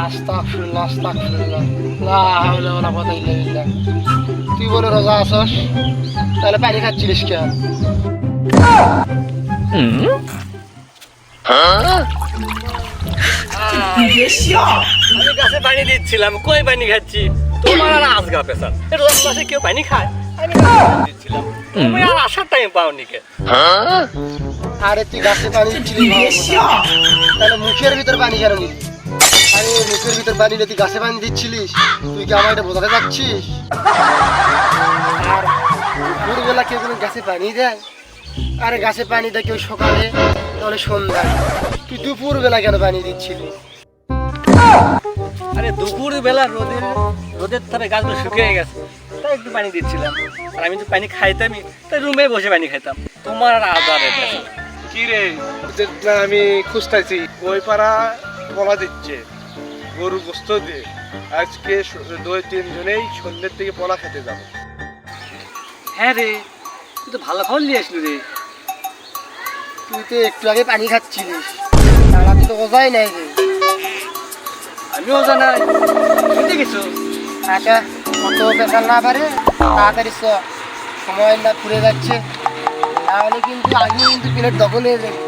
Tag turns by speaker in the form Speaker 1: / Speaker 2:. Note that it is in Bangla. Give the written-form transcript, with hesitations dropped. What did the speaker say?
Speaker 1: আস্তাগফিরুল্লাহ আস্তাগফিরুল্লাহ লা হাওলা ওয়ালা কুওয়াতা ইল্লা বিল্লাহ। তুই বলে রোজা আছস, তাহলে পানি খাচ্ছিলিস কেন?
Speaker 2: আমি গাছে পানি দিচ্ছিলাম, কই পানি খাচ্ছি? তোমার আর আজগা পেশা, রোজ মাসে কেউ পানি খায়? আমি গাছে পানি দিচ্ছিলাম, তুমি আর আসার টাইম পাওনি কে?
Speaker 1: আরে তুই গাছে পানি দিচ্ছিলিস, তাহলে মুখের ভিতর পানি কেন নিলি? আরে মুখের ভিতর পানি নিয়ে তুই গাছে পানি দিচ্ছিলিস, তুই কি আমার এটা বোঝাতে যাচ্ছিস? আর দুপুরবেলা কেউ কোনো গাছে পানি দেয়? আরে গাছে পানি দেয় কেউ সকালে, তাহলে সন্ধ্যায়। তুই দুপুরবেলা কেন পানি দিচ্ছিলি?
Speaker 2: আরে দুপুর বেলা রোদের তাপে গাছগুলো শুকিয়ে গেছে, তাই একটু পানি দিচ্ছিলাম। আর আমি তো পানি খাইতামই, তাই রুমে বসে পানি খাইতাম। তোমার আর আজারের পেশা।
Speaker 3: কি রে, আমি খুঁজতেছি ওই পাড়া বলা দিচ্ছে গরু গোস্ত দিয়ে আজকে 2-3 জনেই সন্ধ্যের দিকে পলা খেতে যাবো।
Speaker 2: হ্যাঁ রে, তুই তো ভালো খবর নিয়ে আসলি রে।
Speaker 1: তুই তো একটু আগে পানি খাচ্ছিলিস, তারা তুই তো বোঝাই নাই রে।
Speaker 2: আমিও জানা শুনতে গেছো।
Speaker 1: আচ্ছা, অত পেশাল না পারে, তাড়াতাড়ি সময় না পুড়ে যাচ্ছে, তাহলে কিন্তু আমি কিন্তু প্লেট দখল হয়ে যাবে।